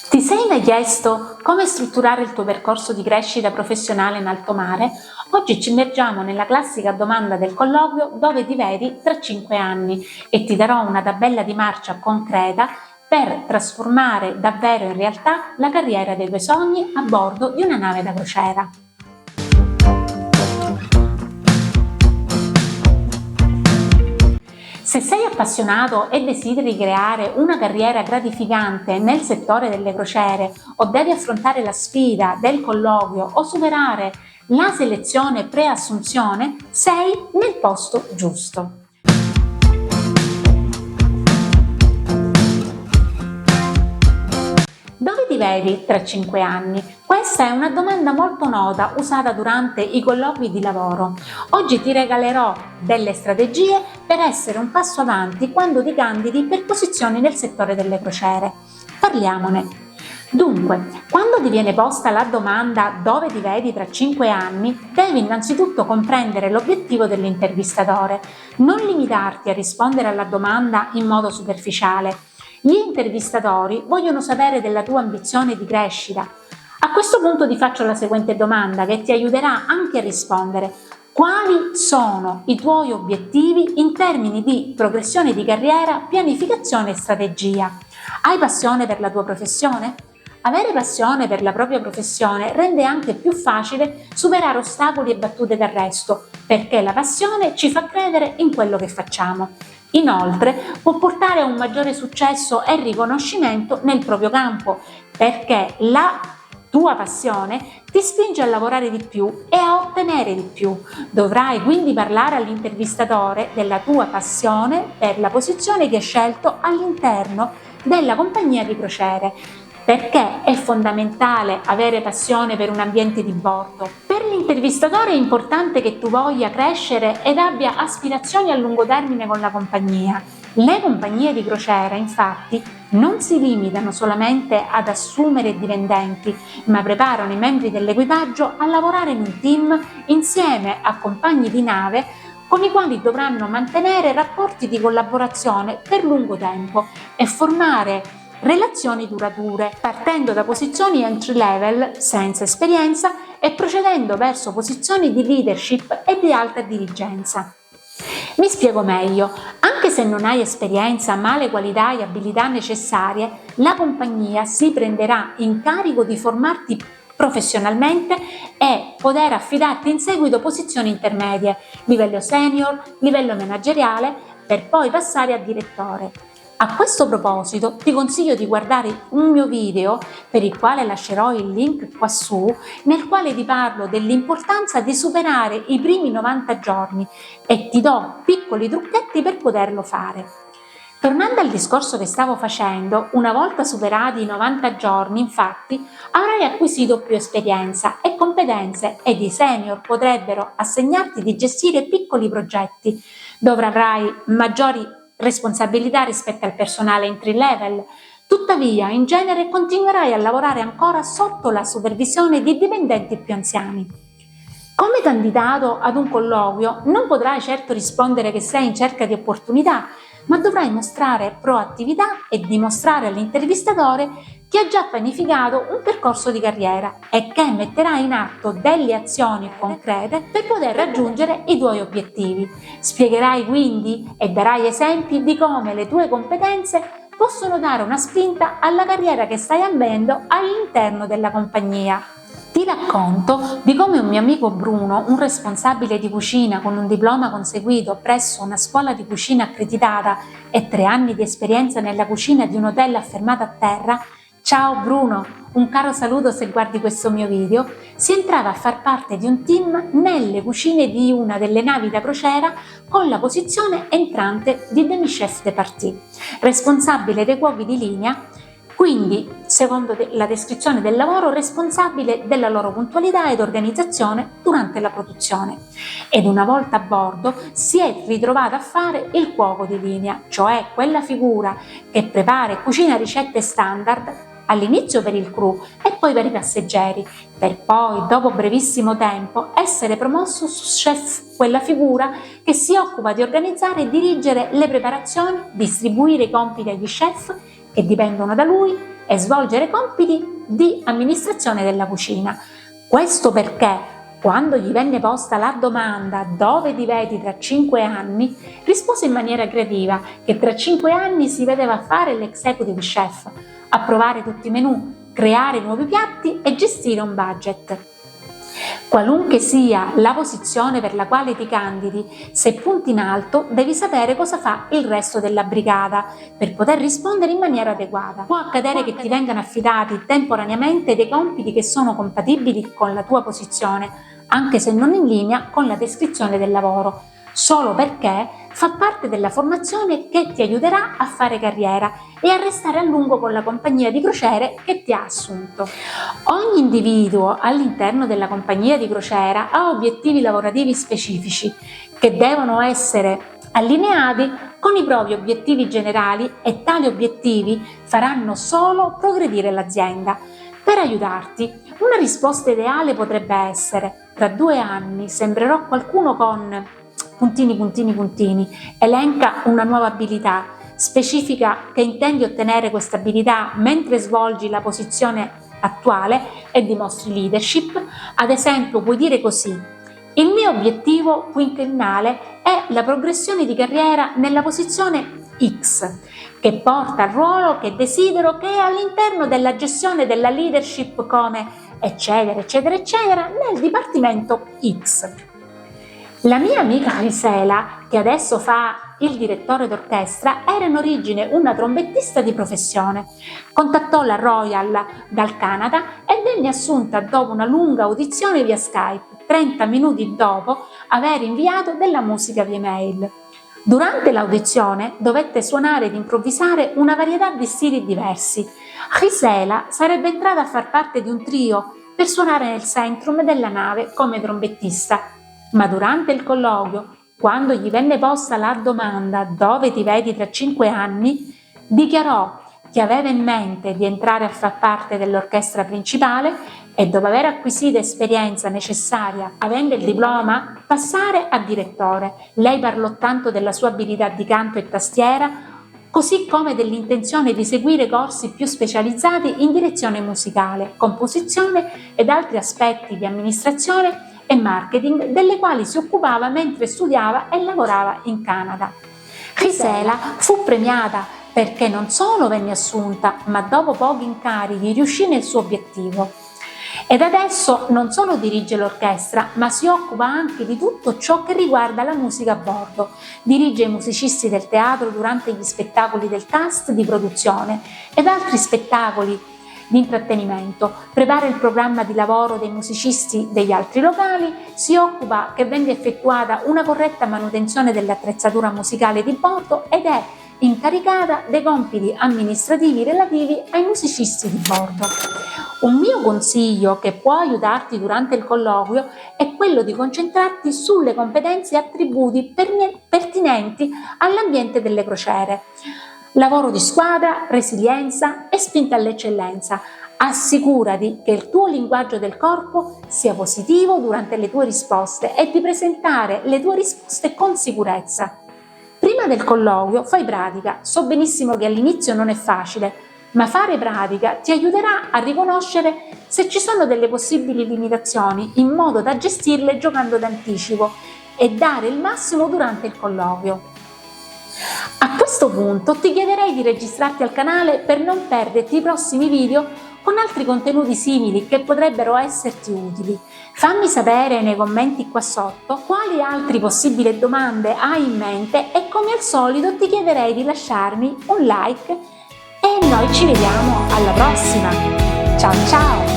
Ti sei mai chiesto come strutturare il tuo percorso di crescita professionale in alto mare? Oggi ci immergiamo nella classica domanda del colloquio: dove ti vedi tra 5 anni? E ti darò una tabella di marcia concreta per trasformare davvero in realtà la carriera dei tuoi sogni a bordo di una nave da crociera. Se sei appassionato e desideri creare una carriera gratificante nel settore delle crociere o devi affrontare la sfida del colloquio o superare la selezione pre-assunzione, sei nel posto giusto. Dove ti vedi tra 5 anni? Questa è una domanda molto nota usata durante i colloqui di lavoro. Oggi ti regalerò delle strategie per essere un passo avanti quando ti candidi per posizioni nel settore delle crociere. Parliamone. Dunque, quando ti viene posta la domanda dove ti vedi tra 5 anni, devi innanzitutto comprendere l'obiettivo dell'intervistatore. Non limitarti a rispondere alla domanda in modo superficiale. Gli intervistatori vogliono sapere della tua ambizione di crescita. A questo punto ti faccio la seguente domanda che ti aiuterà anche a rispondere. Quali sono i tuoi obiettivi in termini di progressione di carriera, pianificazione e strategia? Hai passione per la tua professione? Avere passione per la propria professione rende anche più facile superare ostacoli e battute d'arresto, perché la passione ci fa credere in quello che facciamo. Inoltre, può portare a un maggiore successo e riconoscimento nel proprio campo, perché la tua passione ti spinge a lavorare di più e a ottenere di più. Dovrai quindi parlare all'intervistatore della tua passione per la posizione che hai scelto all'interno della compagnia di crociere, perché è fondamentale avere passione per un ambiente di bordo. Per l'intervistatore è importante che tu voglia crescere ed abbia aspirazioni a lungo termine con la compagnia. Le compagnie di crociera, infatti, non si limitano solamente ad assumere dipendenti, ma preparano i membri dell'equipaggio a lavorare in un team insieme a compagni di nave con i quali dovranno mantenere rapporti di collaborazione per lungo tempo e formare relazioni durature, partendo da posizioni entry level senza esperienza e procedendo verso posizioni di leadership e di alta dirigenza. Mi spiego meglio. Anche se non hai esperienza ma le qualità e abilità necessarie, la compagnia si prenderà in carico di formarti professionalmente e poter affidarti in seguito posizioni intermedie, livello senior, livello manageriale, per poi passare a direttore. A questo proposito ti consiglio di guardare un mio video, per il quale lascerò il link qua su, nel quale ti parlo dell'importanza di superare i primi 90 giorni e ti do piccoli trucchetti per poterlo fare. Tornando al discorso che stavo facendo, una volta superati i 90 giorni, infatti, avrai acquisito più esperienza e competenze ed i senior potrebbero assegnarti di gestire piccoli progetti, dove avrai maggiori responsabilità rispetto al personale entry level. Tuttavia, in genere continuerai a lavorare ancora sotto la supervisione di dipendenti più anziani. Come candidato ad un colloquio non potrai certo rispondere che sei in cerca di opportunità, ma dovrai mostrare proattività e dimostrare all'intervistatore che hai già pianificato un percorso di carriera e che metterai in atto delle azioni concrete per poter raggiungere i tuoi obiettivi. Spiegherai quindi e darai esempi di come le tue competenze possono dare una spinta alla carriera che stai ambendo all'interno della compagnia. Ti racconto di come un mio amico Bruno, un responsabile di cucina con un diploma conseguito presso una scuola di cucina accreditata e 3 anni di esperienza nella cucina di un hotel affermato a terra, ciao Bruno, un caro saluto se guardi questo mio video, si entrava a far parte di un team nelle cucine di una delle navi da crociera con la posizione entrante di demi-chef de partie, responsabile dei cuochi di linea. Quindi, secondo la descrizione del lavoro, responsabile della loro puntualità ed organizzazione durante la produzione. Ed una volta a bordo si è ritrovato a fare il cuoco di linea, cioè quella figura che prepara e cucina ricette standard all'inizio per il crew e poi per i passeggeri, per poi, dopo brevissimo tempo, essere promosso su chef, quella figura che si occupa di organizzare e dirigere le preparazioni, distribuire i compiti agli chef che dipendono da lui e svolgere compiti di amministrazione della cucina. Questo perché quando gli venne posta la domanda dove ti vedi tra 5 anni, rispose in maniera creativa che tra 5 anni si vedeva fare l'executive chef, approvare tutti i menù, creare nuovi piatti e gestire un budget. Qualunque sia la posizione per la quale ti candidi, se punti in alto devi sapere cosa fa il resto della brigata per poter rispondere in maniera adeguata. Può accadere che ti vengano affidati temporaneamente dei compiti che sono compatibili con la tua posizione, anche se non in linea con la descrizione del lavoro, solo perché fa parte della formazione che ti aiuterà a fare carriera e a restare a lungo con la compagnia di crociere che ti ha assunto. Ogni individuo all'interno della compagnia di crociera ha obiettivi lavorativi specifici che devono essere allineati con i propri obiettivi generali e tali obiettivi faranno solo progredire l'azienda. Per aiutarti, una risposta ideale potrebbe essere: tra 2 anni sembrerò qualcuno con puntini puntini puntini, elenca una nuova abilità, specifica che intendi ottenere questa abilità mentre svolgi la posizione attuale e dimostri leadership. Ad esempio puoi dire così: il mio obiettivo quinquennale è la progressione di carriera nella posizione X, che porta al ruolo che desidero, che è all'interno della gestione della leadership come eccetera eccetera eccetera nel dipartimento X. La mia amica Gisela, che adesso fa il direttore d'orchestra, era in origine una trombettista di professione. Contattò la Royal dal Canada e venne assunta dopo una lunga audizione via Skype, 30 minuti dopo aver inviato della musica via mail. Durante l'audizione dovette suonare ed improvvisare una varietà di stili diversi. Gisela sarebbe entrata a far parte di un trio per suonare nel centrum della nave come trombettista, ma durante il colloquio, quando gli venne posta la domanda dove ti vedi tra 5 anni, dichiarò che aveva in mente di entrare a far parte dell'orchestra principale e dopo aver acquisito esperienza necessaria, avendo il diploma, passare a direttore. Lei parlò tanto della sua abilità di canto e tastiera, così come dell'intenzione di seguire corsi più specializzati in direzione musicale, composizione ed altri aspetti di amministrazione e marketing delle quali si occupava mentre studiava e lavorava in Canada. Gisela fu premiata perché non solo venne assunta, ma dopo pochi incarichi riuscì nel suo obiettivo. Ed adesso non solo dirige l'orchestra, ma si occupa anche di tutto ciò che riguarda la musica a bordo. Dirige i musicisti del teatro durante gli spettacoli del cast di produzione ed altri spettacoli di intrattenimento, prepara il programma di lavoro dei musicisti degli altri locali, si occupa che venga effettuata una corretta manutenzione dell'attrezzatura musicale di bordo ed è incaricata dei compiti amministrativi relativi ai musicisti di bordo. Un mio consiglio che può aiutarti durante il colloquio è quello di concentrarti sulle competenze e attributi pertinenti all'ambiente delle crociere. Lavoro di squadra, resilienza e spinta all'eccellenza. Assicurati che il tuo linguaggio del corpo sia positivo durante le tue risposte e di presentare le tue risposte con sicurezza. Prima del colloquio fai pratica. So benissimo che all'inizio non è facile, ma fare pratica ti aiuterà a riconoscere se ci sono delle possibili limitazioni in modo da gestirle giocando d'anticipo e dare il massimo durante il colloquio. A questo punto ti chiederei di registrarti al canale per non perderti i prossimi video con altri contenuti simili che potrebbero esserti utili. Fammi sapere nei commenti qua sotto quali altre possibili domande hai in mente e come al solito ti chiederei di lasciarmi un like e noi ci vediamo alla prossima. Ciao ciao!